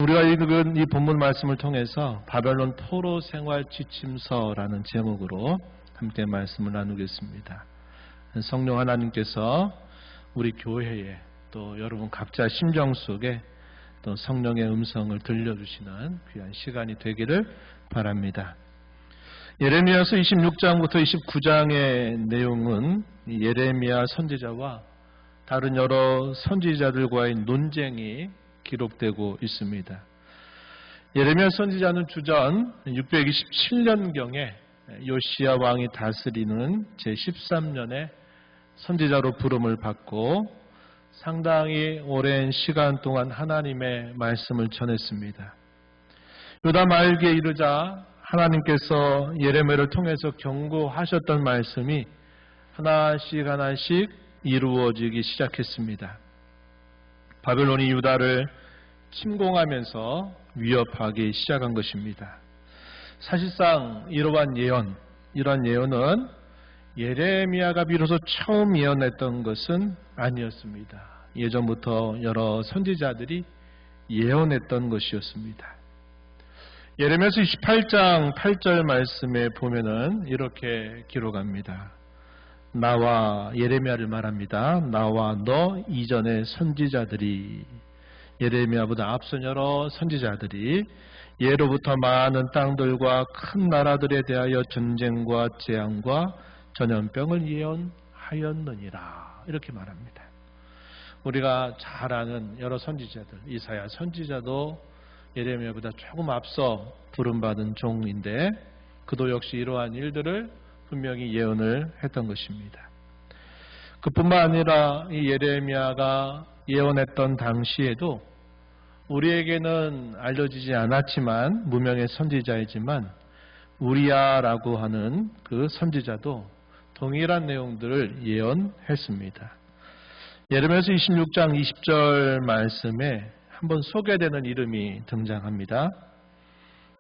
우리가 읽은 이 본문 말씀을 통해서 바벨론 포로 생활 지침서라는 제목으로 함께 말씀을 나누겠습니다. 성령 하나님께서 우리 교회에 또 여러분 각자 심정 속에 또 성령의 음성을 들려주시는 귀한 시간이 되기를 바랍니다. 예레미야서 26장부터 29장의 내용은 예레미야 선지자와 다른 여러 선지자들과의 논쟁이 기록되고 있습니다. 예레미야 선지자는 주전 627년경에 요시야 왕이 다스리는 제13년에 선지자로 부름을 받고 상당히 오랜 시간 동안 하나님의 말씀을 전했습니다. 유다 말기에 이르자 하나님께서 예레미야를 통해서 경고하셨던 말씀이 하나씩 하나씩 이루어지기 시작했습니다. 바벨론이 유다를 침공하면서 위협하기 시작한 것입니다. 사실상 이러한 예언은 예레미야가 비로소 처음 예언했던 것은 아니었습니다. 예전부터 여러 선지자들이 예언했던 것이었습니다. 예레미야서 28장 8절 말씀에 보면은 이렇게 기록합니다. 나와 예레미야를 말합니다. 나와 너 이전의 선지자들이 예레미야보다 앞선 여러 선지자들이 예로부터 많은 땅들과 큰 나라들에 대하여 전쟁과 재앙과 전염병을 예언하였느니라 이렇게 말합니다. 우리가 잘 아는 여러 선지자들, 이사야 선지자도 예레미야보다 조금 앞서 부름받은 종인데 그도 역시 이러한 일들을 분명히 예언을 했던 것입니다. 그뿐만 아니라 이 예레미야가 예언했던 당시에도 우리에게는 알려지지 않았지만 무명의 선지자이지만 우리야라고 하는 그 선지자도 동일한 내용들을 예언했습니다. 예레미야서 26장 20절 말씀에 한번 소개되는 이름이 등장합니다.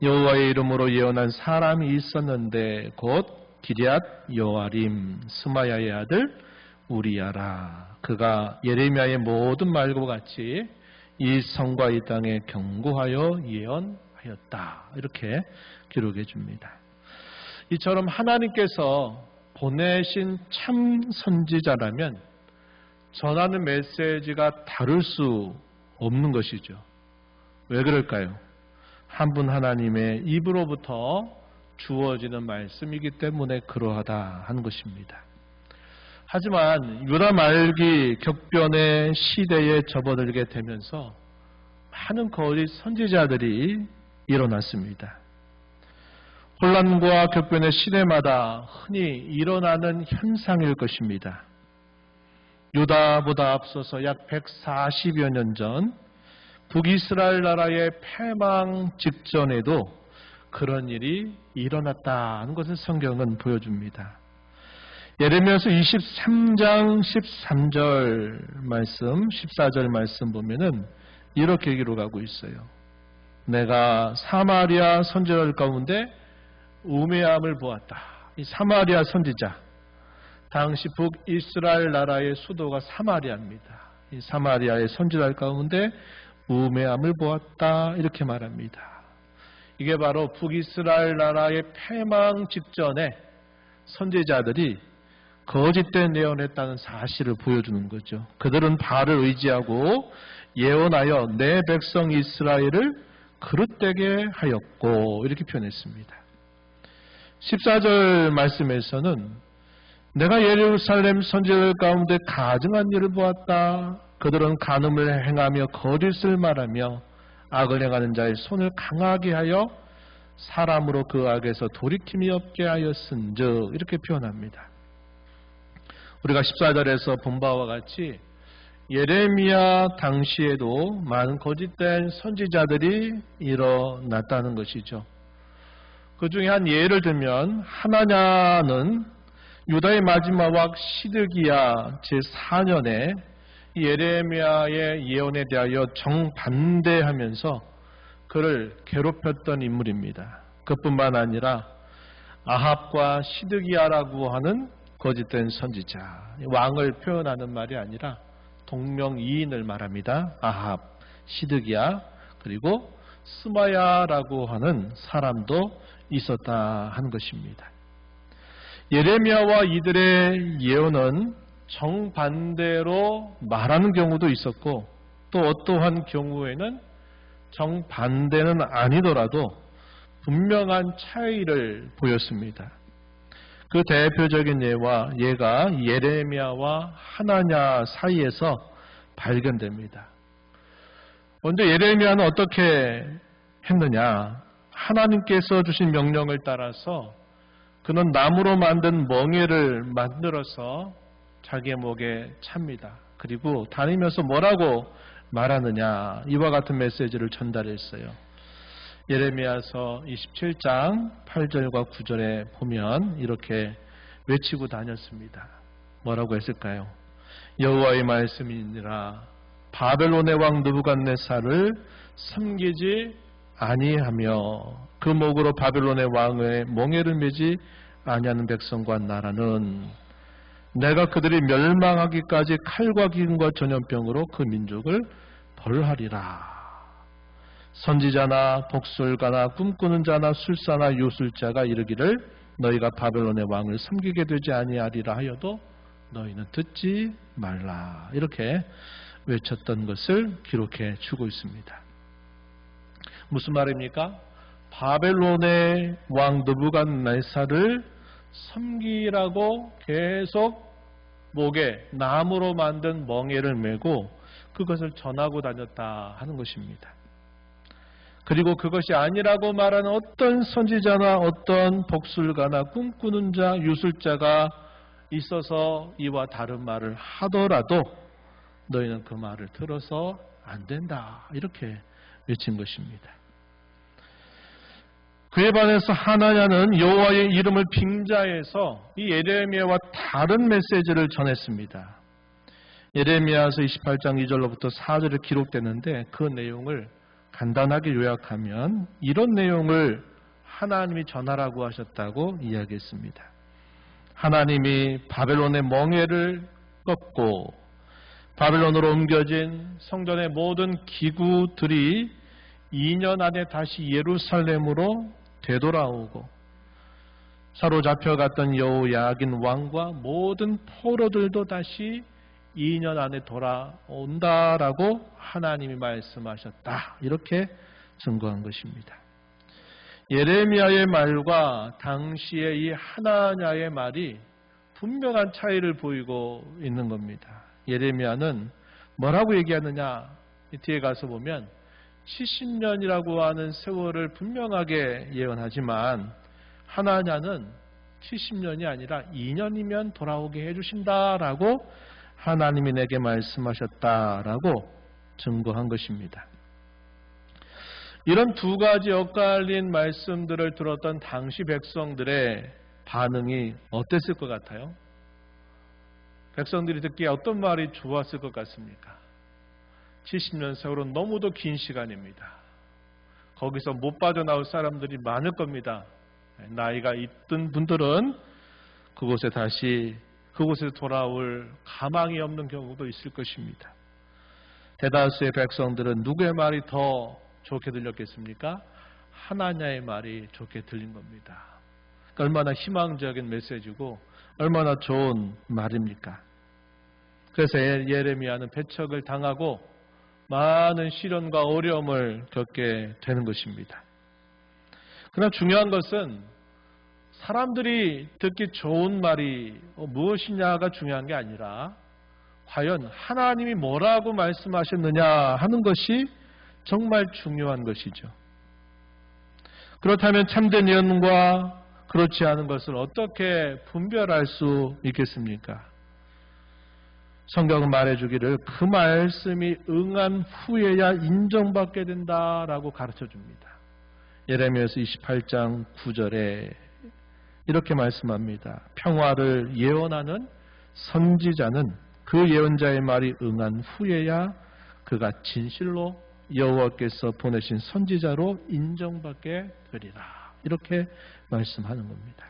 여호와의 이름으로 예언한 사람이 있었는데 곧 기럇 여아림 스마야의 아들 우리야라. 그가 예레미야의 모든 말과 같이 이 성과 이 땅에 경고하여 예언하였다. 이렇게 기록해 줍니다. 이처럼 하나님께서 보내신 참 선지자라면 전하는 메시지가 다를 수 없는 것이죠. 왜 그럴까요? 한 분 하나님의 입으로부터 주어지는 말씀이기 때문에 그러하다 하는 것입니다. 하지만 유다 말기 격변의 시대에 접어들게 되면서 많은 거짓 선지자들이 일어났습니다. 혼란과 격변의 시대마다 흔히 일어나는 현상일 것입니다. 유다보다 앞서서 약 140여 년 전 북이스라엘 나라의 패망 직전에도 그런 일이 일어났다는 것을 성경은 보여줍니다. 예레미야서 23장 13절 말씀, 14절 말씀 보면은 이렇게 기록하고 있어요. 내가 사마리아 선지자들 가운데 우매함을 보았다. 이 사마리아 선지자, 당시 북이스라엘 나라의 수도가 사마리아입니다. 이 사마리아의 선지자들 가운데 우매함을 보았다. 이렇게 말합니다. 이게 바로 북이스라엘 나라의 패망 직전에 선지자들이 거짓된 예언했다는 사실을 보여주는 거죠. 그들은 바알을 의지하고 예언하여 내 백성 이스라엘을 그릇되게 하였고 이렇게 표현했습니다. 14절 말씀에서는 내가 예루살렘 선지자들 가운데 가증한 일을 보았다. 그들은 간음을 행하며 거짓을 말하며 악을 행하는 자의 손을 강하게 하여 사람으로 그 악에서 돌이킴이 없게 하였은즉 이렇게 표현합니다. 우리가 14절에서 본 바와 같이 예레미야 당시에도 많은 거짓된 선지자들이 일어났다는 것이죠. 그 중에 한 예를 들면 하나냐는 유다의 마지막 왕 시드기야 제4년에 예레미야의 예언에 대하여 정반대하면서 그를 괴롭혔던 인물입니다. 그뿐만 아니라 아합과 시드기야라고 하는 거짓된 선지자, 왕을 표현하는 말이 아니라 동명이인을 말합니다. 아합, 시드기야, 그리고 스마야라고 하는 사람도 있었다 하는 것입니다. 예레미야와 이들의 예언은 정반대로 말하는 경우도 있었고 또 어떠한 경우에는 정반대는 아니더라도 분명한 차이를 보였습니다. 그 대표적인 예가 예레미야와 하나냐 사이에서 발견됩니다. 먼저 예레미야는 어떻게 했느냐? 하나님께서 주신 명령을 따라서 그는 나무로 만든 멍에를 만들어서 자기의 목에 찹니다. 그리고 다니면서 뭐라고 말하느냐? 이와 같은 메시지를 전달했어요. 예레미야서 27장 8절과 9절에 보면 이렇게 외치고 다녔습니다. 뭐라고 했을까요? 여호와의 말씀이니라 바벨론의 왕 느부갓네살을 섬기지 아니하며 그 목으로 바벨론의 왕의 멍에를 매지 아니하는 백성과 나라는 내가 그들이 멸망하기까지 칼과 기근과 전염병으로 그 민족을 벌하리라. 선지자나 복술가나 꿈꾸는 자나 술사나 요술자가 이르기를 너희가 바벨론의 왕을 섬기게 되지 아니하리라 하여도 너희는 듣지 말라. 이렇게 외쳤던 것을 기록해 주고 있습니다. 무슨 말입니까? 바벨론의 왕 느부갓네살을 섬기라고 계속 목에 나무로 만든 멍에를 메고 그것을 전하고 다녔다 하는 것입니다. 그리고 그것이 아니라고 말하는 어떤 선지자나 어떤 복술가나 꿈꾸는 자, 유술자가 있어서 이와 다른 말을 하더라도 너희는 그 말을 들어서 안 된다. 이렇게 외친 것입니다. 그에 반해서 하나냐는 여호와의 이름을 빙자해서 이 예레미야와 다른 메시지를 전했습니다. 예레미야서 28장 2절로부터 4절에 기록되는데 그 내용을 간단하게 요약하면 이런 내용을 하나님이 전하라고 하셨다고 이야기했습니다. 하나님이 바벨론의 멍에를 꺾고 바벨론으로 옮겨진 성전의 모든 기구들이 2년 안에 다시 예루살렘으로 되돌아오고 사로잡혀갔던 여호야긴 왕과 모든 포로들도 다시 2년 안에 돌아온다라고 하나님이 말씀하셨다. 이렇게 증거한 것입니다. 예레미야의 말과 당시의 이 하나냐의 말이 분명한 차이를 보이고 있는 겁니다. 예레미야는 뭐라고 얘기하느냐? 뒤에 가서 보면 70년이라고 하는 세월을 분명하게 예언하지만 하나냐는 70년이 아니라 2년이면 돌아오게 해주신다라고 하나님이 내게 말씀하셨다라고 증거한 것입니다. 이런 두 가지 엇갈린 말씀들을 들었던 당시 백성들의 반응이 어땠을 것 같아요? 백성들이 듣기에 어떤 말이 좋았을 것 같습니까? 70년 세월은 너무도 긴 시간입니다. 거기서 못 빠져나올 사람들이 많을 겁니다. 나이가 있던 분들은 그곳에 돌아올 가망이 없는 경우도 있을 것입니다. 대다수의 백성들은 누구의 말이 더 좋게 들렸겠습니까? 하나냐의 말이 좋게 들린 겁니다. 얼마나 희망적인 메시지고 얼마나 좋은 말입니까? 그래서 예레미야는 배척을 당하고 많은 시련과 어려움을 겪게 되는 것입니다. 그러나 중요한 것은 사람들이 듣기 좋은 말이 무엇이냐가 중요한 게 아니라 과연 하나님이 뭐라고 말씀하셨느냐 하는 것이 정말 중요한 것이죠. 그렇다면 참된 예언과 그렇지 않은 것을 어떻게 분별할 수 있겠습니까? 성경은 말해주기를 그 말씀이 응한 후에야 인정받게 된다라고 가르쳐줍니다. 예레미야서 28장 9절에 이렇게 말씀합니다. 평화를 예언하는 선지자는 그 예언자의 말이 응한 후에야 그가 진실로 여호와께서 보내신 선지자로 인정받게 되리라. 이렇게 말씀하는 겁니다.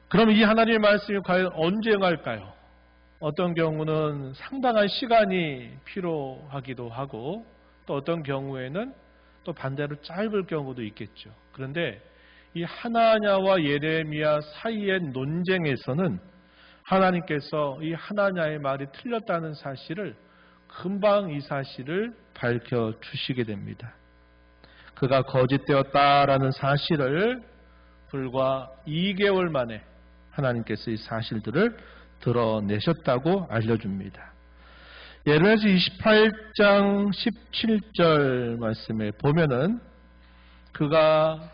그럼 이 하나님의 말씀이 과연 언제 응할까요? 어떤 경우는 상당한 시간이 필요하기도 하고 또 어떤 경우에는 또 반대로 짧을 경우도 있겠죠. 그런데 이 하나냐와 예레미야 사이의 논쟁에서는 하나님께서 이 하나냐의 말이 틀렸다는 사실을 금방 이 사실을 밝혀주시게 됩니다. 그가 거짓되었다라는 사실을 불과 2개월 만에 하나님께서 이 사실들을 드러내셨다고 알려줍니다. 예레미야서 28장 17절 말씀에 보면은 그가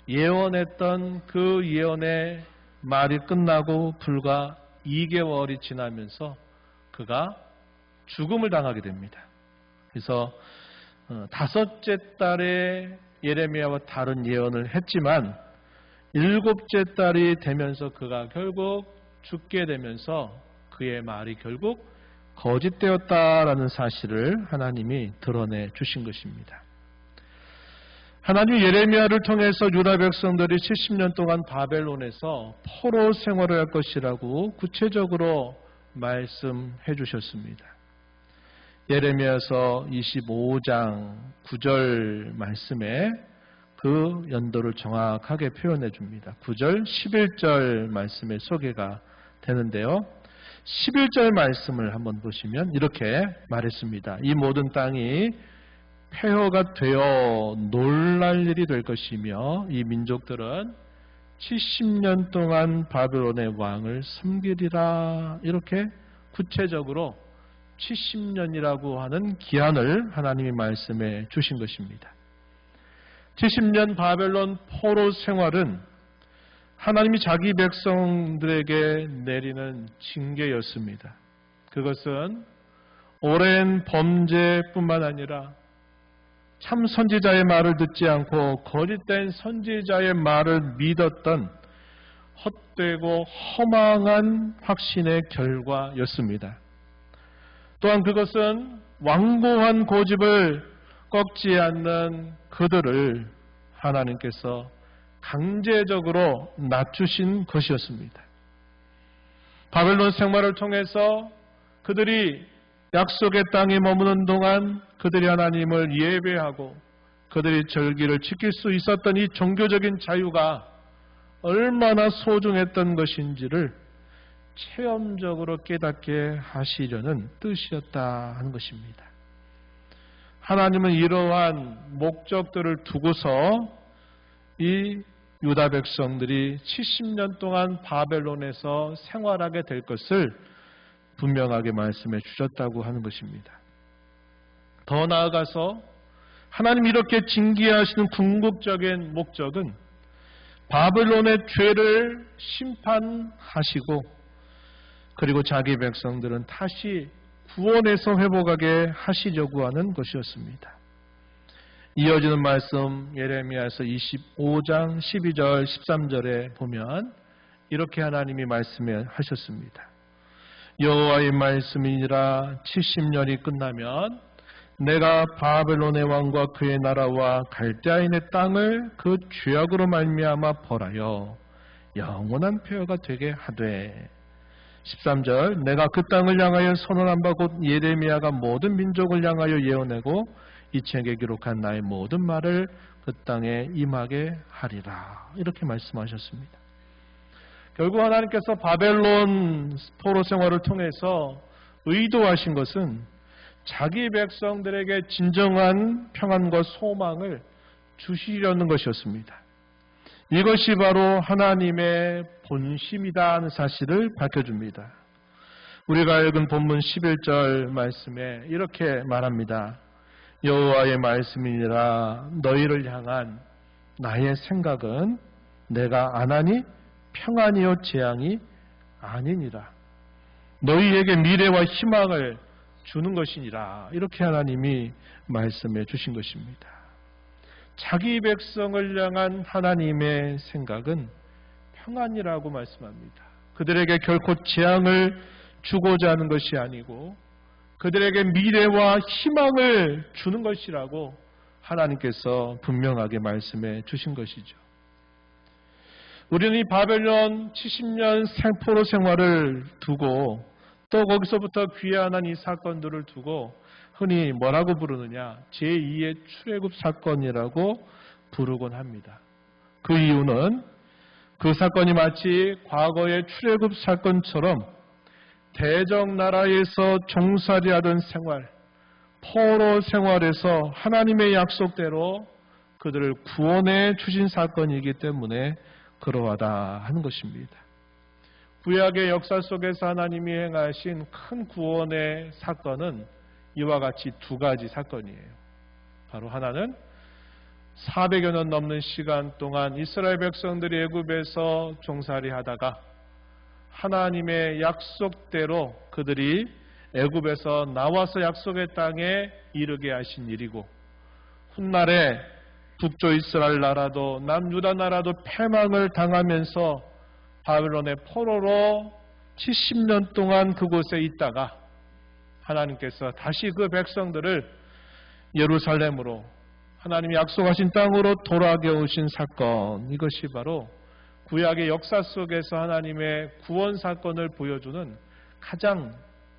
예언했던 그 예언의 말이 끝나고 불과 2개월이 지나면서 그가 죽음을 당하게 됩니다. 그래서 5째 달에 예레미야와 다른 예언을 했지만 7째 달이 되면서 그가 결국 죽게 되면서 그의 말이 결국 거짓되었다라는 사실을 하나님이 드러내 주신 것입니다. 하나님이 예레미야를 통해서 유다 백성들이 70년 동안 바벨론에서 포로 생활을 할 것이라고 구체적으로 말씀해 주셨습니다. 예레미야서 25장 9절 말씀에 그 연도를 정확하게 표현해 줍니다. 9절, 11절 말씀의 소개가 되는데요. 11절 말씀을 한번 보시면 이렇게 말했습니다. 이 모든 땅이 폐허가 되어 놀랄 일이 될 것이며 이 민족들은 70년 동안 바벨론의 왕을 섬기리라. 이렇게 구체적으로 70년이라고 하는 기한을 하나님이 말씀해 주신 것입니다. 70년 바벨론 포로 생활은 하나님이 자기 백성들에게 내리는 징계였습니다. 그것은 오랜 범죄뿐만 아니라 참 선지자의 말을 듣지 않고 거짓된 선지자의 말을 믿었던 헛되고 허망한 확신의 결과였습니다. 또한 그것은 완고한 고집을 꺾지 않는 그들을 하나님께서 강제적으로 낮추신 것이었습니다. 바벨론 생활을 통해서 그들이 약속의 땅에 머무는 동안 그들이 하나님을 예배하고 그들이 절기를 지킬 수 있었던 이 종교적인 자유가 얼마나 소중했던 것인지를 체험적으로 깨닫게 하시려는 뜻이었다 하는 것입니다. 하나님은 이러한 목적들을 두고서 이 유다 백성들이 70년 동안 바벨론에서 생활하게 될 것을 분명하게 말씀해 주셨다고 하는 것입니다. 더 나아가서 하나님 이렇게 징계하시는 궁극적인 목적은 바벨론의 죄를 심판하시고 그리고 자기 백성들은 다시 구원해서 회복하게 하시려고 하는 것이었습니다. 이어지는 말씀 예레미야서 25장 12절 13절에 보면 이렇게 하나님이 말씀하셨습니다. 여호와의 말씀이니라 70년이 끝나면 내가 바벨론의 왕과 그의 나라와 갈대아인의 땅을 그 죄악으로 말미암아 벌하여 영원한 폐허가 되게 하되 13절 내가 그 땅을 향하여 선언한 바 곧 예레미야가 모든 민족을 향하여 예언하고 이 책에 기록한 나의 모든 말을 그 땅에 임하게 하리라. 이렇게 말씀하셨습니다. 결국 하나님께서 바벨론 포로 생활을 통해서 의도하신 것은 자기 백성들에게 진정한 평안과 소망을 주시려는 것이었습니다. 이것이 바로 하나님의 본심이다 하는 사실을 밝혀줍니다. 우리가 읽은 본문 11절 말씀에 이렇게 말합니다. 여호와의 말씀이니라 너희를 향한 나의 생각은 내가 안 하니 평안이요 재앙이 아니니라. 너희에게 미래와 희망을 주는 것이니라. 이렇게 하나님이 말씀해 주신 것입니다. 자기 백성을 향한 하나님의 생각은 평안이라고 말씀합니다. 그들에게 결코 재앙을 주고자 하는 것이 아니고 그들에게 미래와 희망을 주는 것이라고 하나님께서 분명하게 말씀해 주신 것이죠. 우리는 이 바벨론 70년 포로 생활을 두고 또 거기서부터 귀환한 이 사건들을 두고 흔히 뭐라고 부르느냐? 제2의 출애굽 사건이라고 부르곤 합니다. 그 이유는 그 사건이 마치 과거의 출애굽 사건처럼 대적나라에서 종살이하던 생활, 포로 생활에서 하나님의 약속대로 그들을 구원해 주신 사건이기 때문에 그러하다 하는 것입니다. 구약의 역사 속에서 하나님이 행하신 큰 구원의 사건은 이와 같이 두 가지 사건이에요. 바로 하나는 400여 년 넘는 시간 동안 이스라엘 백성들이 애굽에서 종살이 하다가 하나님의 약속대로 그들이 애굽에서 나와서 약속의 땅에 이르게 하신 일이고, 훗날에 북쪽 이스라엘 나라도 남유다 나라도 패망을 당하면서 바벨론의 포로로 70년 동안 그곳에 있다가 하나님께서 다시 그 백성들을 예루살렘으로 하나님이 약속하신 땅으로 돌아게 오신 사건, 이것이 바로 구약의 역사 속에서 하나님의 구원 사건을 보여주는 가장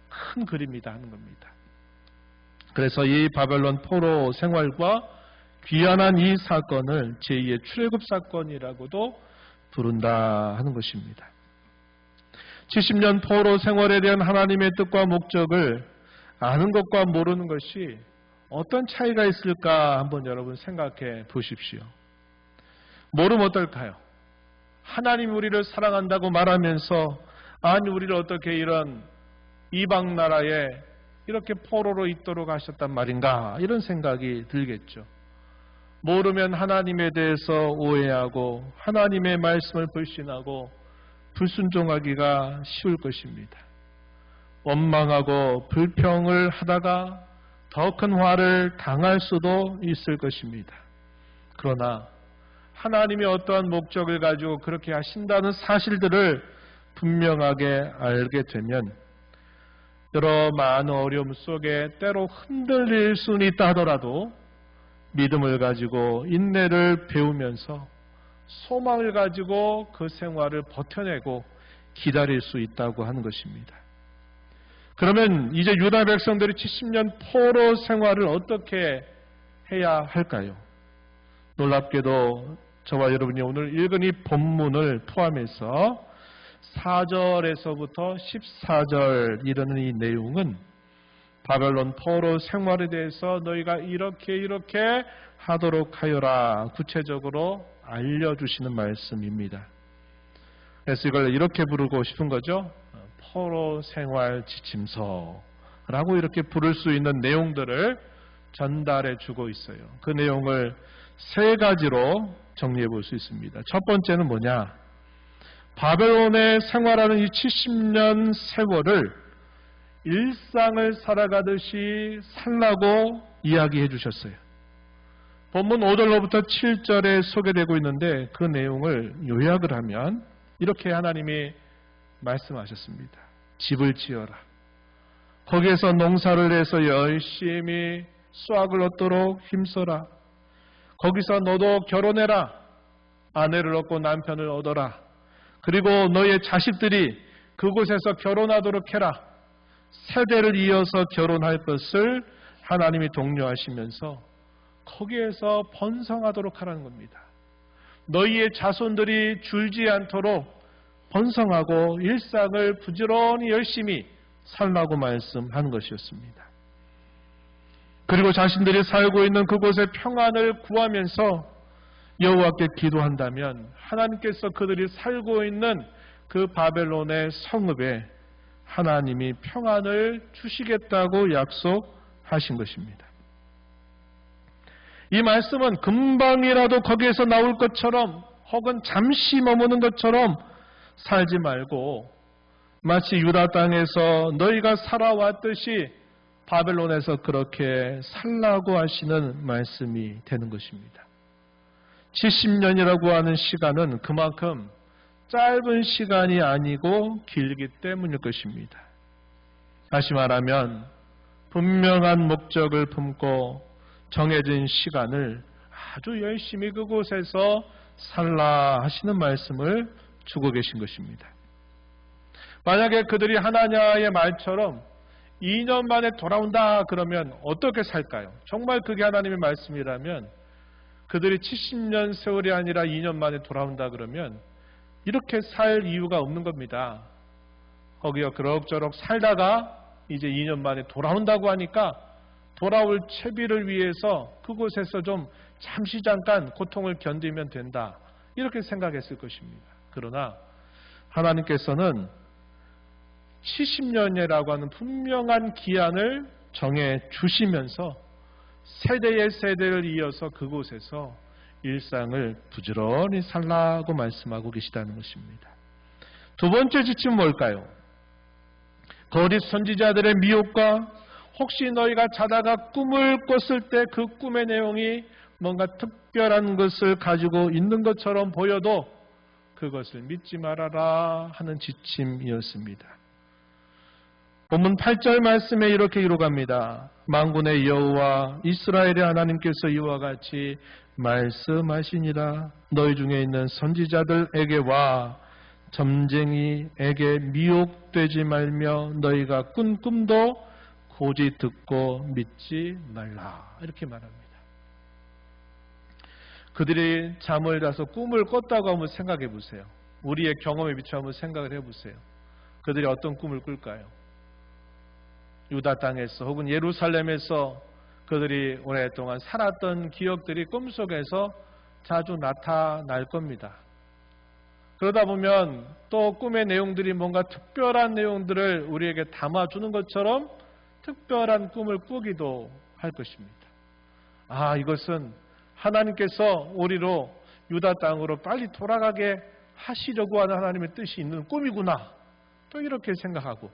큰 그림이다 하는 겁니다. 그래서 이 바벨론 포로 생활과 귀환한 이 사건을 제2의 출애굽 사건이라고도 부른다 하는 것입니다. 70년 포로 생활에 대한 하나님의 뜻과 목적을 아는 것과 모르는 것이 어떤 차이가 있을까 한번 여러분 생각해 보십시오. 모르면 어떨까요? 하나님이 우리를 사랑한다고 말하면서 아니 우리를 어떻게 이런 이방 나라에 이렇게 포로로 있도록 하셨단 말인가, 이런 생각이 들겠죠. 모르면 하나님에 대해서 오해하고 하나님의 말씀을 불신하고 불순종하기가 쉬울 것입니다. 원망하고 불평을 하다가 더 큰 화를 당할 수도 있을 것입니다. 그러나 하나님이 어떠한 목적을 가지고 그렇게 하신다는 사실들을 분명하게 알게 되면 여러 많은 어려움 속에 때로 흔들릴 수는 있다 하더라도 믿음을 가지고 인내를 배우면서 소망을 가지고 그 생활을 버텨내고 기다릴 수 있다고 하는 것입니다. 그러면 이제 유다 백성들이 70년 포로 생활을 어떻게 해야 할까요? 놀랍게도 저와 여러분이 오늘 읽은 이 본문을 포함해서 4절에서부터 14절 이르는 이 내용은 바벨론 포로 생활에 대해서 너희가 이렇게 하도록 하여라 구체적으로 알려주시는 말씀입니다. 그래서 이걸 이렇게 부르고 싶은 거죠. 포로 생활 지침서라고 이렇게 부를 수 있는 내용들을 전달해 주고 있어요. 그 내용을 세 가지로 정리해 볼 수 있습니다. 첫 번째는 뭐냐? 바벨론에 생활하는 이 70년 세월을 일상을 살아가듯이 살라고 이야기해 주셨어요. 본문 5절로부터 7절에 소개되고 있는데 그 내용을 요약을 하면 이렇게 하나님이 말씀하셨습니다. 집을 지어라. 거기에서 농사를 해서 열심히 수확을 얻도록 힘써라. 거기서 너도 결혼해라. 아내를 얻고 남편을 얻어라. 그리고 너의 자식들이 그곳에서 결혼하도록 해라. 세대를 이어서 결혼할 것을 하나님이 독려하시면서 거기에서 번성하도록 하라는 겁니다. 너희의 자손들이 줄지 않도록 번성하고 일상을 부지런히 열심히 살라고 말씀하는 것이었습니다. 그리고 자신들이 살고 있는 그곳의 평안을 구하면서 여호와께 기도한다면 하나님께서 그들이 살고 있는 그 바벨론의 성읍에 하나님이 평안을 주시겠다고 약속하신 것입니다. 이 말씀은 금방이라도 거기에서 나올 것처럼 혹은 잠시 머무는 것처럼 살지 말고 마치 유다 땅에서 너희가 살아왔듯이 바벨론에서 그렇게 살라고 하시는 말씀이 되는 것입니다. 70년이라고 하는 시간은 그만큼 짧은 시간이 아니고 길기 때문일 것입니다. 다시 말하면 분명한 목적을 품고 정해진 시간을 아주 열심히 그곳에서 살라 하시는 말씀을 주고 계신 것입니다. 만약에 그들이 하나냐의 말처럼 2년 만에 돌아온다 그러면 어떻게 살까요? 정말 그게 하나님의 말씀이라면 그들이 70년 세월이 아니라 2년 만에 돌아온다 그러면 이렇게 살 이유가 없는 겁니다. 거기가 그럭저럭 살다가 이제 2년 만에 돌아온다고 하니까 돌아올 채비를 위해서 그곳에서 좀 잠시 잠깐 고통을 견디면 된다. 이렇게 생각했을 것입니다. 그러나 하나님께서는 70년이라고 하는 분명한 기한을 정해 주시면서 세대의 세대를 이어서 그곳에서 일상을 부지런히 살라고 말씀하고 계시다는 것입니다. 두 번째 지침은 뭘까요? 거짓 선지자들의 미혹과 혹시 너희가 자다가 꿈을 꿨을 때 그 꿈의 내용이 뭔가 특별한 것을 가지고 있는 것처럼 보여도 그것을 믿지 말아라 하는 지침이었습니다. 본문 8절 말씀에 이렇게 기록합니다. 만군의 여호와 이스라엘의 하나님께서 이와 같이 말씀하시니라. 너희 중에 있는 선지자들에게 와 점쟁이에게 미혹되지 말며 너희가 꾼 꿈도 고지 듣고 믿지 말라. 이렇게 말합니다. 그들이 잠을 자서 꿈을 꿨다고 한번 생각해 보세요. 우리의 경험에 비춰 한번 생각을 해보세요. 그들이 어떤 꿈을 꿀까요? 유다 땅에서 혹은 예루살렘에서 그들이 오랫동안 살았던 기억들이 꿈속에서 자주 나타날 겁니다. 그러다 보면 또 꿈의 내용들이 뭔가 특별한 내용들을 우리에게 담아주는 것처럼 특별한 꿈을 꾸기도 할 것입니다. 아, 이것은 하나님께서 우리로 유다 땅으로 빨리 돌아가게 하시려고 하는 하나님의 뜻이 있는 꿈이구나. 또 이렇게 생각하고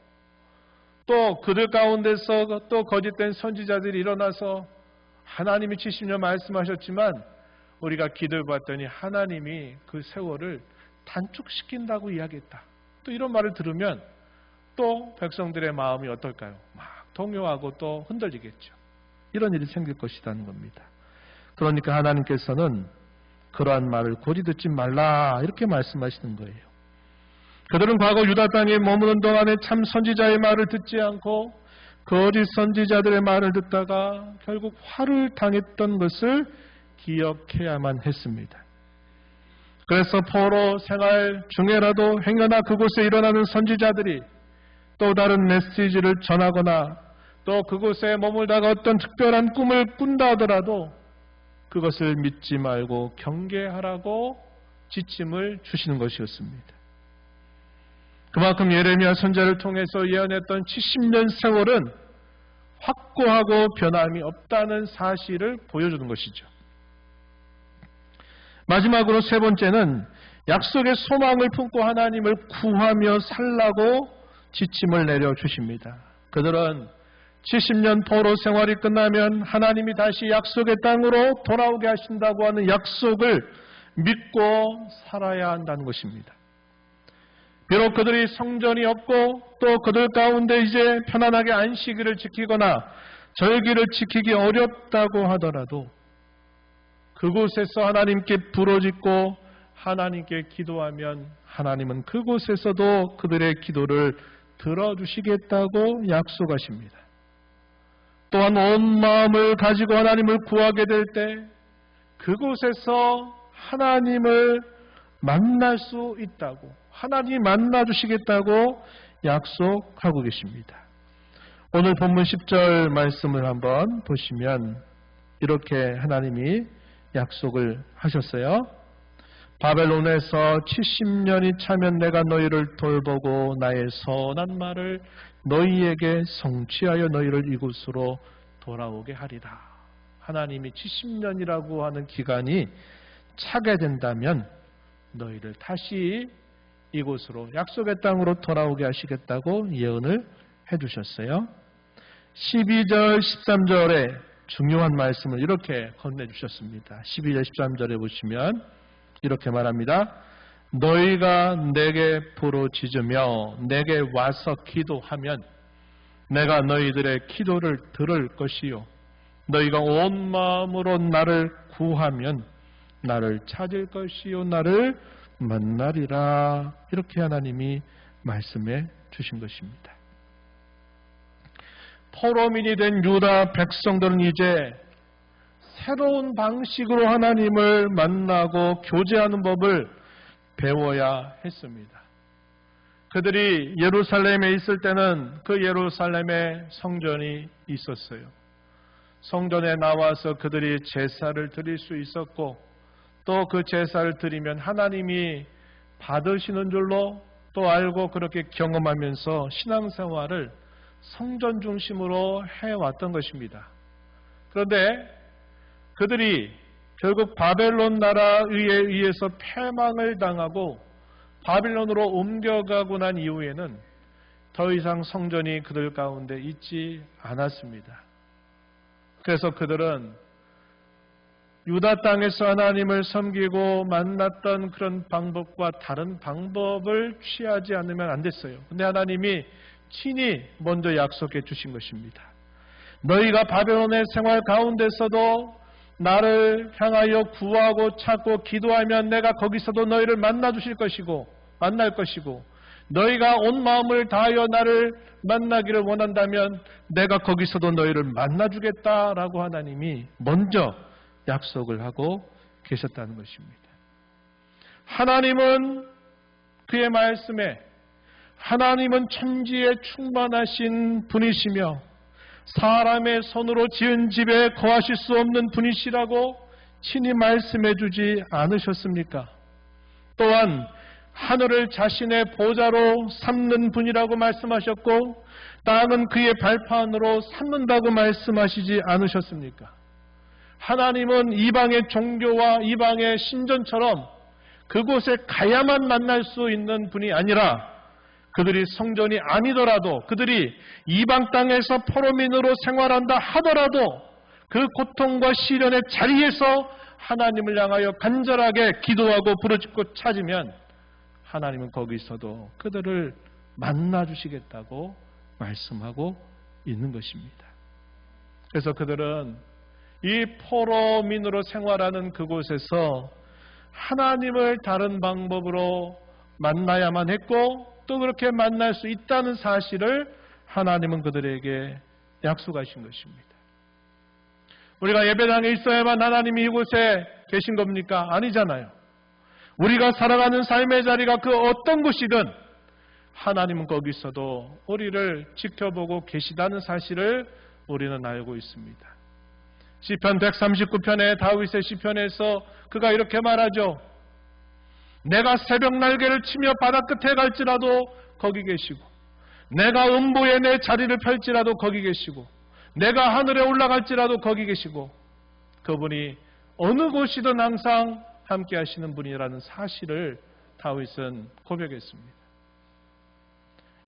또 그들 가운데서 또 거짓된 선지자들이 일어나서 하나님이 70년 말씀하셨지만 우리가 기도해 봤더니 하나님이 그 세월을 단축시킨다고 이야기했다. 또 이런 말을 들으면 또 백성들의 마음이 어떨까요? 막 동요하고 또 흔들리겠죠. 이런 일이 생길 것이라는 겁니다. 그러니까 하나님께서는 그러한 말을 고지 듣지 말라 이렇게 말씀하시는 거예요. 그들은 과거 유다 땅에 머무는 동안에 참 선지자의 말을 듣지 않고 거짓 선지자들의 말을 듣다가 결국 화를 당했던 것을 기억해야만 했습니다. 그래서 포로 생활 중에라도 행여나 그곳에 일어나는 선지자들이 또 다른 메시지를 전하거나 또 그곳에 머물다가 어떤 특별한 꿈을 꾼다 하더라도 그것을 믿지 말고 경계하라고 지침을 주시는 것이었습니다. 그만큼 예레미야 선지자를 통해서 예언했던 70년 세월은 확고하고 변함이 없다는 사실을 보여주는 것이죠. 마지막으로 세 번째는 약속의 소망을 품고 하나님을 구하며 살라고 지침을 내려주십니다. 그들은 70년 포로 생활이 끝나면 하나님이 다시 약속의 땅으로 돌아오게 하신다고 하는 약속을 믿고 살아야 한다는 것입니다. 비록 그들이 성전이 없고 또 그들 가운데 이제 편안하게 안식일을 지키거나 절기를 지키기 어렵다고 하더라도 그곳에서 하나님께 부르짖고 하나님께 기도하면 하나님은 그곳에서도 그들의 기도를 들어주시겠다고 약속하십니다. 또한 온 마음을 가지고 하나님을 구하게 될 때 그곳에서 하나님을 만날 수 있다고, 하나님이 만나주시겠다고 약속하고 계십니다. 오늘 본문 10절 말씀을 한번 보시면 이렇게 하나님이 약속을 하셨어요. 바벨론에서 70년이 차면 내가 너희를 돌보고 나의 선한 말을 너희에게 성취하여 너희를 이곳으로 돌아오게 하리라. 하나님이 70년이라고 하는 기간이 차게 된다면 너희를 다시 이곳으로 약속의 땅으로 돌아오게 하시겠다고 예언을 해주셨어요. 12절 13절에 중요한 말씀을 이렇게 건네주셨습니다. 12절 13절에 보시면 이렇게 말합니다. 너희가 내게 부르짖으며 내게 와서 기도하면 내가 너희들의 기도를 들을 것이요 너희가 온 마음으로 나를 구하면 나를 찾을 것이요 나를 만나리라. 이렇게 하나님이 말씀해 주신 것입니다. 포로민이 된 유다 백성들은 이제 새로운 방식으로 하나님을 만나고 교제하는 법을 배워야 했습니다. 그들이 예루살렘에 있을 때는 그 예루살렘에 성전이 있었어요. 성전에 나와서 그들이 제사를 드릴 수 있었고 또 그 제사를 드리면 하나님이 받으시는 줄로 또 알고 그렇게 경험하면서 신앙생활을 성전 중심으로 해왔던 것입니다. 그런데 그들이 결국 바벨론 나라에 의해서 패망을 당하고 바빌론으로 옮겨가고 난 이후에는 더 이상 성전이 그들 가운데 있지 않았습니다. 그래서 그들은 유다 땅에서 하나님을 섬기고 만났던 그런 방법과 다른 방법을 취하지 않으면 안 됐어요. 근데 하나님이 친히 먼저 약속해 주신 것입니다. 너희가 바벨론의 생활 가운데서도 나를 향하여 구하고 찾고 기도하면 내가 거기서도 너희를 만나 주실 것이고 만날 것이고 너희가 온 마음을 다하여 나를 만나기를 원한다면 내가 거기서도 너희를 만나 주겠다라고 하나님이 먼저 약속을 하고 계셨다는 것입니다. 하나님은 그의 말씀에 하나님은 천지에 충만하신 분이시며 사람의 손으로 지은 집에 거하실 수 없는 분이시라고 친히 말씀해 주지 않으셨습니까? 또한 하늘을 자신의 보좌로 삼는 분이라고 말씀하셨고 땅은 그의 발판으로 삼는다고 말씀하시지 않으셨습니까? 하나님은 이방의 종교와 이방의 신전처럼 그곳에 가야만 만날 수 있는 분이 아니라 그들이 성전이 아니더라도 그들이 이방 땅에서 포로민으로 생활한다 하더라도 그 고통과 시련의 자리에서 하나님을 향하여 간절하게 기도하고 부르짖고 찾으면 하나님은 거기서도 그들을 만나 주시겠다고 말씀하고 있는 것입니다. 그래서 그들은 이 포로민으로 생활하는 그곳에서 하나님을 다른 방법으로 만나야만 했고 또 그렇게 만날 수 있다는 사실을 하나님은 그들에게 약속하신 것입니다. 우리가 예배당에 있어야만 하나님이 이곳에 계신 겁니까? 아니잖아요. 우리가 살아가는 삶의 자리가 그 어떤 곳이든 하나님은 거기서도 우리를 지켜보고 계시다는 사실을 우리는 알고 있습니다. 시편 139편의 다윗의 시편에서 그가 이렇게 말하죠. 내가 새벽 날개를 치며 바다 끝에 갈지라도 거기 계시고 내가 음부에 내 자리를 펼지라도 거기 계시고 내가 하늘에 올라갈지라도 거기 계시고 그분이 어느 곳이든 항상 함께 하시는 분이라는 사실을 다윗은 고백했습니다.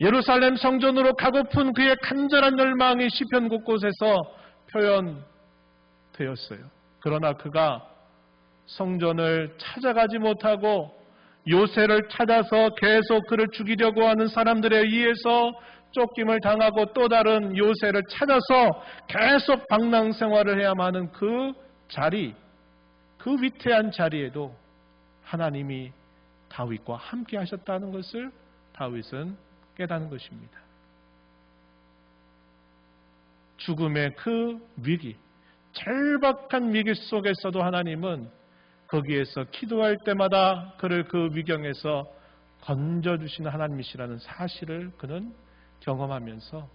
예루살렘 성전으로 가고픈 그의 간절한 열망이 시편 곳곳에서 표현되었어요. 그러나 그가 성전을 찾아가지 못하고 요새를 찾아서 계속 그를 죽이려고 하는 사람들에 의해서 쫓김을 당하고 또 다른 요새를 찾아서 계속 방랑 생활을 해야만 하는 그 자리, 그 위태한 자리에도 하나님이 다윗과 함께 하셨다는 것을 다윗은 깨닫는 것입니다. 죽음의 그 위기, 절박한 위기 속에서도 하나님은 거기에서 기도할 때마다 그를 그 위경에서 건져주시는 하나님이시라는 사실을 그는 경험하면서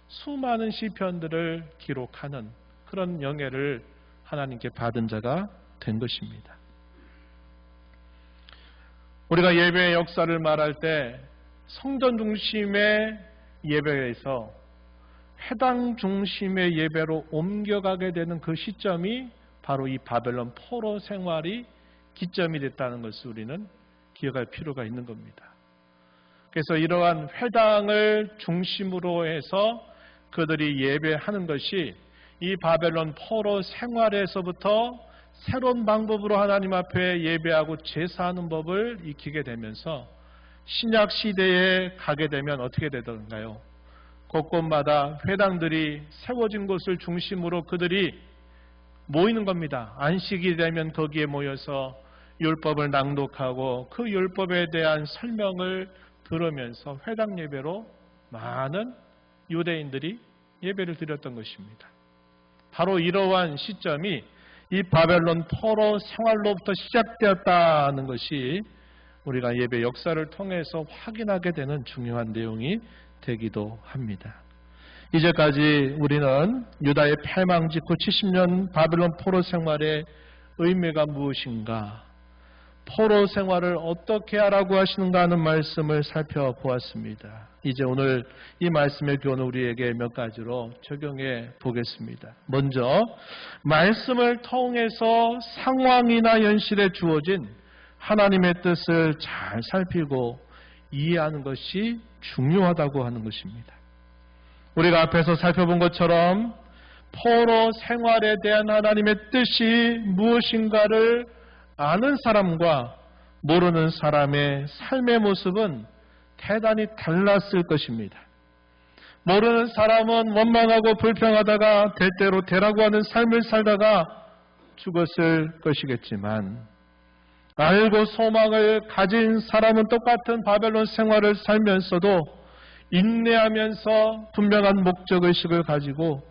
수많은 시편들을 기록하는 그런 영예를 하나님께 받은 자가 된 것입니다. 우리가 예배의 역사를 말할 때 성전 중심의 예배에서 회당 중심의 예배로 옮겨가게 되는 그 시점이 바로 이 바벨론 포로 생활이 기점이 됐다는 것을 우리는 기억할 필요가 있는 겁니다. 그래서 이러한 회당을 중심으로 해서 그들이 예배하는 것이 이 바벨론 포로 생활에서부터 새로운 방법으로 하나님 앞에 예배하고 제사하는 법을 익히게 되면서 신약 시대에 가게 되면 어떻게 되던가요? 곳곳마다 회당들이 세워진 곳을 중심으로 그들이 모이는 겁니다. 안식이 되면 거기에 모여서 율법을 낭독하고 그 율법에 대한 설명을 들으면서 회당 예배로 많은 유대인들이 예배를 드렸던 것입니다. 바로 이러한 시점이 이 바벨론 포로 생활로부터 시작되었다는 것이 우리가 예배 역사를 통해서 확인하게 되는 중요한 내용이 되기도 합니다. 이제까지 우리는 유다의 패망 직후 70년 바벨론 포로 생활의 의미가 무엇인가, 포로 생활을 어떻게 하라고 하시는가 하는 말씀을 살펴보았습니다. 이제 오늘 이 말씀의 교훈을 우리에게 몇 가지로 적용해 보겠습니다. 먼저 말씀을 통해서 상황이나 현실에 주어진 하나님의 뜻을 잘 살피고 이해하는 것이 중요하다고 하는 것입니다. 우리가 앞에서 살펴본 것처럼 포로 생활에 대한 하나님의 뜻이 무엇인가를 아는 사람과 모르는 사람의 삶의 모습은 대단히 달랐을 것입니다. 모르는 사람은 원망하고 불평하다가 때때로 되라고 하는 삶을 살다가 죽었을 것이겠지만, 알고 소망을 가진 사람은 똑같은 바벨론 생활을 살면서도 인내하면서 분명한 목적의식을 가지고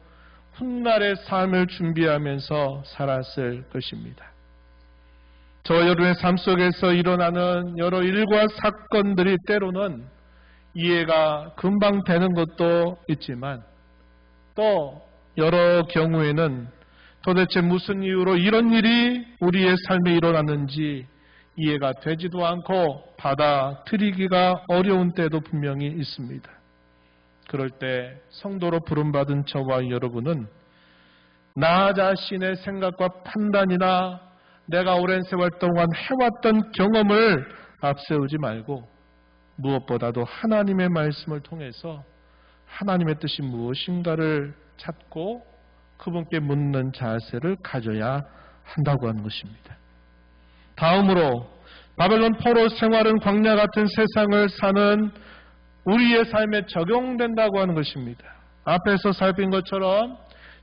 훗날의 삶을 준비하면서 살았을 것입니다. 저와 여러분의 삶 속에서 일어나는 여러 일과 사건들이 때로는 이해가 금방 되는 것도 있지만, 또 여러 경우에는 도대체 무슨 이유로 이런 일이 우리의 삶에 일어났는지 이해가 되지도 않고 받아들이기가 어려운 때도 분명히 있습니다. 그럴 때 성도로 부름받은 저와 여러분은 나 자신의 생각과 판단이나 내가 오랜 세월 동안 해왔던 경험을 앞세우지 말고 무엇보다도 하나님의 말씀을 통해서 하나님의 뜻이 무엇인가를 찾고 그분께 묻는 자세를 가져야 한다고 하는 것입니다. 다음으로 바벨론 포로 생활은 광야 같은 세상을 사는 우리의 삶에 적용된다고 하는 것입니다. 앞에서 살핀 것처럼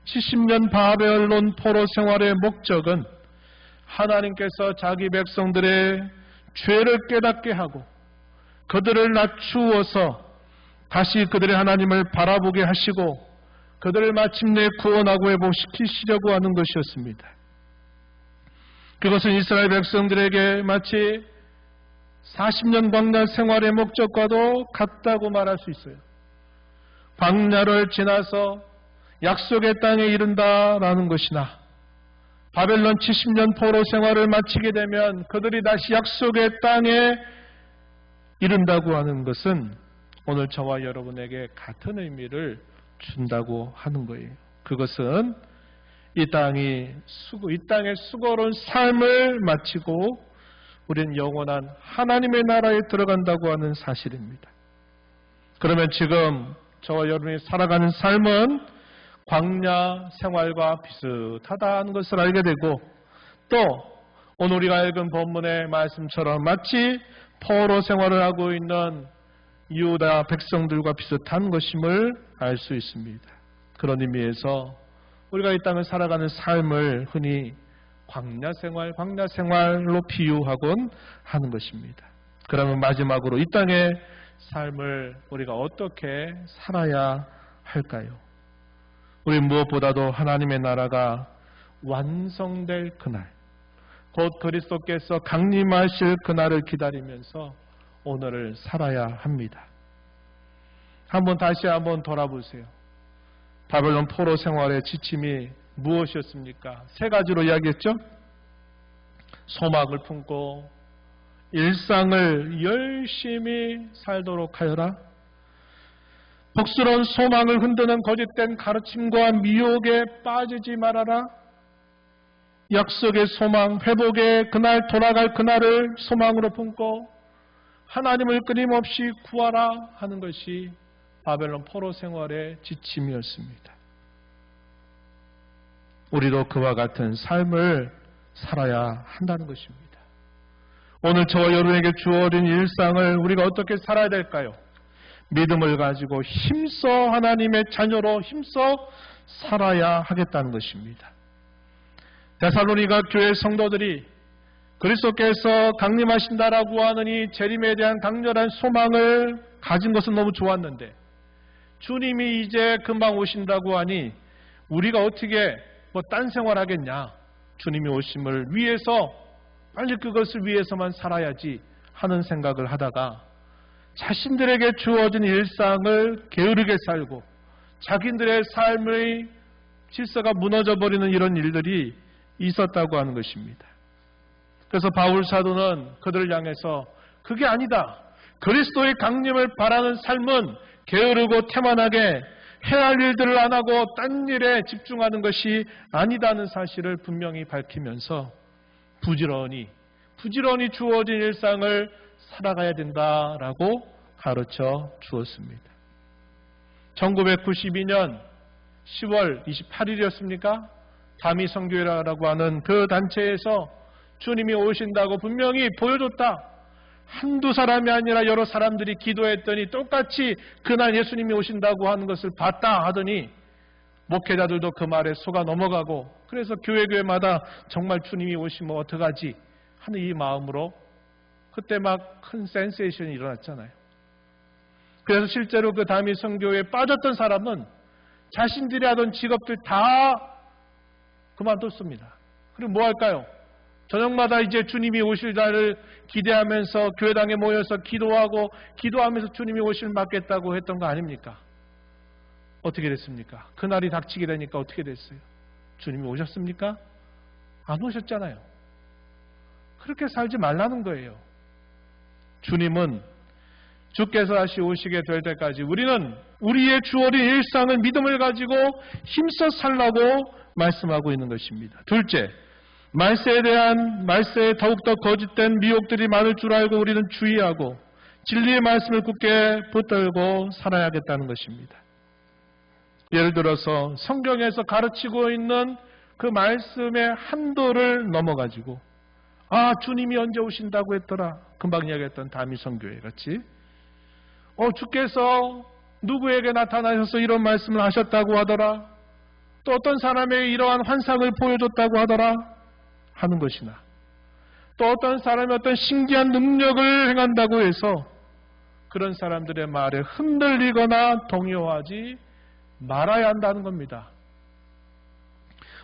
70년 바벨론 포로 생활의 목적은 하나님께서 자기 백성들의 죄를 깨닫게 하고 그들을 낮추어서 다시 그들의 하나님을 바라보게 하시고 그들을 마침내 구원하고 회복시키시려고 하는 것이었습니다. 그것은 이스라엘 백성들에게 마치 40년 광야 생활의 목적과도 같다고 말할 수 있어요. 광야를 지나서 약속의 땅에 이른다라는 것이나 바벨론 70년 포로 생활을 마치게 되면 그들이 다시 약속의 땅에 이른다고 하는 것은 오늘 저와 여러분에게 같은 의미를 준다고 하는 거예요. 그것은 이 땅의 수고로운 삶을 마치고 우리는 영원한 하나님의 나라에 들어간다고 하는 사실입니다. 그러면 지금 저와 여러분이 살아가는 삶은 광야 생활과 비슷하다는 것을 알게 되고, 또 오늘 우리가 읽은 본문의 말씀처럼 마치 포로 생활을 하고 있는 유다 백성들과 비슷한 것임을 알 수 있습니다. 그런 의미에서 우리가 이 땅을 살아가는 삶을 흔히 광야 생활로 비유하곤 하는 것입니다. 그러면 마지막으로 이 땅의 삶을 우리가 어떻게 살아야 할까요? 우리 무엇보다도 하나님의 나라가 완성될 그날, 곧 그리스도께서 강림하실 그날을 기다리면서 오늘을 살아야 합니다. 다시 한번 돌아보세요. 바벨론 포로 생활의 지침이 무엇이었습니까? 3가지로 이야기했죠? 소망을 품고 일상을 열심히 살도록 하여라. 복스러운 소망을 흔드는 거짓된 가르침과 미혹에 빠지지 말아라. 약속의 소망, 회복의 그날, 돌아갈 그날을 소망으로 품고 하나님을 끊임없이 구하라 하는 것이 바벨론 포로 생활의 지침이었습니다. 우리도 그와 같은 삶을 살아야 한다는 것입니다. 오늘 저와 여러분에게 주어진 일상을 우리가 어떻게 살아야 될까요? 믿음을 가지고 힘써 하나님의 자녀로 힘써 살아야 하겠다는 것입니다. 데살로니가 교회 성도들이 그리스도께서 강림하신다라고 하는 이 재림에 대한 강렬한 소망을 가진 것은 너무 좋았는데 주님이 이제 금방 오신다고 하니 우리가 어떻게 딴 생활하겠냐. 주님이 오심을 위해서 빨리 그것을 위해서만 살아야지 하는 생각을 하다가 자신들에게 주어진 일상을 게으르게 살고 자기들의 삶의 질서가 무너져버리는 이런 일들이 있었다고 하는 것입니다. 그래서 바울 사도는 그들을 향해서 그게 아니다. 그리스도의 강림을 바라는 삶은 게으르고 태만하게 해야 할 일들을 안 하고 딴 일에 집중하는 것이 아니다는 사실을 분명히 밝히면서 부지런히 주어진 일상을 살아가야 된다라고 가르쳐 주었습니다. 1992년 10월 28일이었습니까? 다미 선교회라고 하는 그 단체에서 주님이 오신다고 분명히 보여줬다. 한두 사람이 아니라 여러 사람들이 기도했더니 똑같이 그날 예수님이 오신다고 하는 것을 봤다 하더니 목회자들도 그 말에 속아 넘어가고 그래서 교회마다 정말 주님이 오시면 어떡하지 하는 이 마음으로 그때 막 큰 센세이션이 일어났잖아요. 그래서 실제로 그 다미 선교회에 빠졌던 사람은 자신들이 하던 직업들 다 그만뒀습니다. 그리고 뭐 할까요? 저녁마다 이제 주님이 오실 날을 기대하면서 교회당에 모여서 기도하면서 주님이 오실 맞겠다고 했던 거 아닙니까? 어떻게 됐습니까? 그날이 닥치게 되니까 어떻게 됐어요? 주님이 오셨습니까? 안 오셨잖아요. 그렇게 살지 말라는 거예요. 주님은 주께서 다시 오시게 될 때까지 우리는 우리의 주어진 일상을 믿음을 가지고 힘써 살라고 말씀하고 있는 것입니다. 둘째, 말세에 더욱더 거짓된 미혹들이 많을 줄 알고 우리는 주의하고 진리의 말씀을 굳게 붙들고 살아야겠다는 것입니다. 예를 들어서 성경에서 가르치고 있는 그 말씀의 한도를 넘어가지고 주님이 언제 오신다고 했더라. 금방 이야기했던 다미 선교회 같이 주께서 누구에게 나타나셔서 이런 말씀을 하셨다고 하더라. 또 어떤 사람에게 이러한 환상을 보여줬다고 하더라 하는 것이나 또 어떤 사람이 어떤 신기한 능력을 행한다고 해서 그런 사람들의 말에 흔들리거나 동요하지 말아야 한다는 겁니다.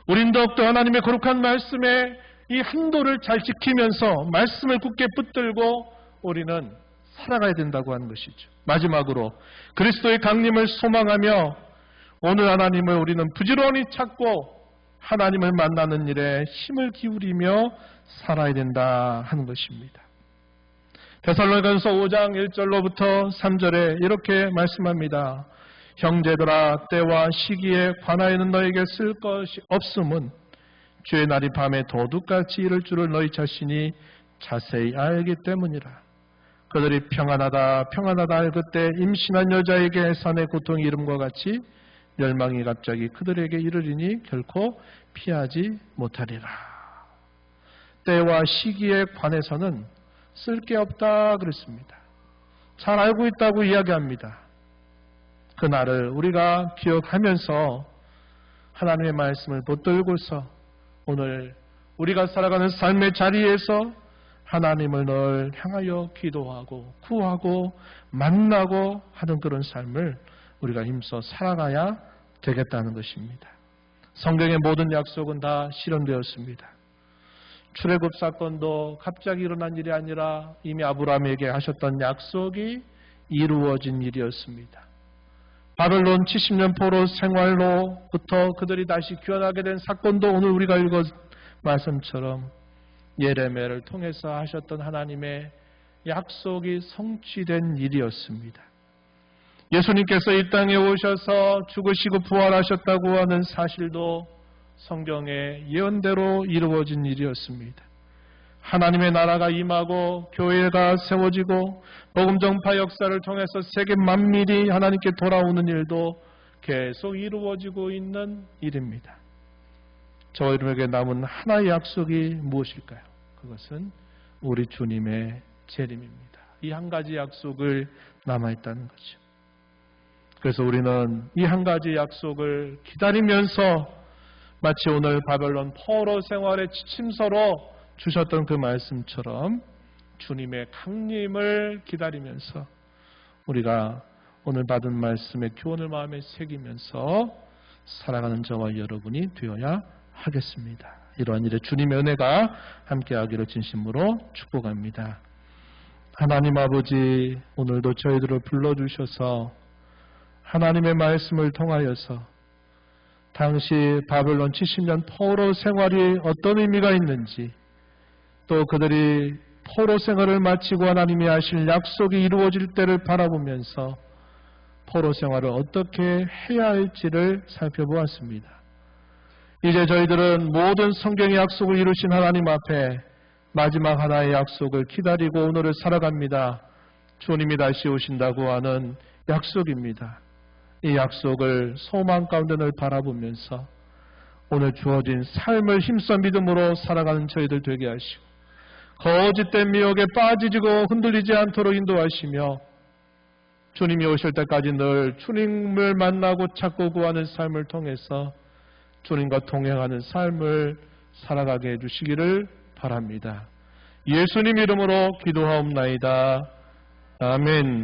우린 더욱더 하나님의 거룩한 말씀에 이 한도를 잘 지키면서 말씀을 굳게 붙들고 우리는 살아가야 된다고 하는 것이죠. 마지막으로 그리스도의 강림을 소망하며 오늘 하나님을 우리는 부지런히 찾고 하나님을 만나는 일에 힘을 기울이며 살아야 된다 하는 것입니다. 데살로니가전서 5장 1절로부터 3절에 이렇게 말씀합니다. 형제들아 때와 시기에 관하여는 너에게 쓸 것이 없음은 주의 날이 밤에 도둑같이 이를 줄을 너희 자신이 자세히 알기 때문이라. 그들이 평안하다 할 그때 임신한 여자에게 산의 고통이 이름과 같이 멸망이 갑자기 그들에게 이르리니 결코 피하지 못하리라. 때와 시기에 관해서는 쓸 게 없다 그랬습니다. 잘 알고 있다고 이야기합니다. 그날을 우리가 기억하면서 하나님의 말씀을 붙들고서 오늘 우리가 살아가는 삶의 자리에서 하나님을 늘 향하여 기도하고 구하고 만나고 하는 그런 삶을 우리가 힘써 살아가야 되겠다는 것입니다. 성경의 모든 약속은 다 실현되었습니다. 출애굽 사건도 갑자기 일어난 일이 아니라 이미 아브라함에게 하셨던 약속이 이루어진 일이었습니다. 바벨론 70년 포로 생활로부터 그들이 다시 귀환하게 된 사건도 오늘 우리가 읽은 말씀처럼 예레미야를 통해서 하셨던 하나님의 약속이 성취된 일이었습니다. 예수님께서 이 땅에 오셔서 죽으시고 부활하셨다고 하는 사실도 성경의 예언대로 이루어진 일이었습니다. 하나님의 나라가 임하고 교회가 세워지고 복음 전파 역사를 통해서 세계 만민이 하나님께 돌아오는 일도 계속 이루어지고 있는 일입니다. 저희들에게 남은 하나의 약속이 무엇일까요? 그것은 우리 주님의 재림입니다. 이 한 가지 약속을 남아있다는 거죠. 그래서 우리는 이 한 가지 약속을 기다리면서 마치 오늘 바벨론 포로 생활의 지침서로 주셨던 그 말씀처럼 주님의 강림을 기다리면서 우리가 오늘 받은 말씀의 교훈을 마음에 새기면서 살아가는 저와 여러분이 되어야 하겠습니다. 이러한 일에 주님의 은혜가 함께하기를 진심으로 축복합니다. 하나님 아버지, 오늘도 저희들을 불러주셔서 하나님의 말씀을 통하여서 당시 바벨론 70년 포로 생활이 어떤 의미가 있는지, 또 그들이 포로 생활을 마치고 하나님이 하실 약속이 이루어질 때를 바라보면서 포로 생활을 어떻게 해야 할지를 살펴보았습니다. 이제 저희들은 모든 성경의 약속을 이루신 하나님 앞에 마지막 하나의 약속을 기다리고 오늘을 살아갑니다. 주님이 다시 오신다고 하는 약속입니다. 이 약속을 소망 가운데 늘 바라보면서 오늘 주어진 삶을 힘써 믿음으로 살아가는 저희들 되게 하시고, 거짓된 미혹에 빠지고 흔들리지 않도록 인도하시며, 주님이 오실 때까지 늘 주님을 만나고 찾고 구하는 삶을 통해서 주님과 동행하는 삶을 살아가게 해주시기를 바랍니다. 예수님 이름으로 기도하옵나이다. 아멘.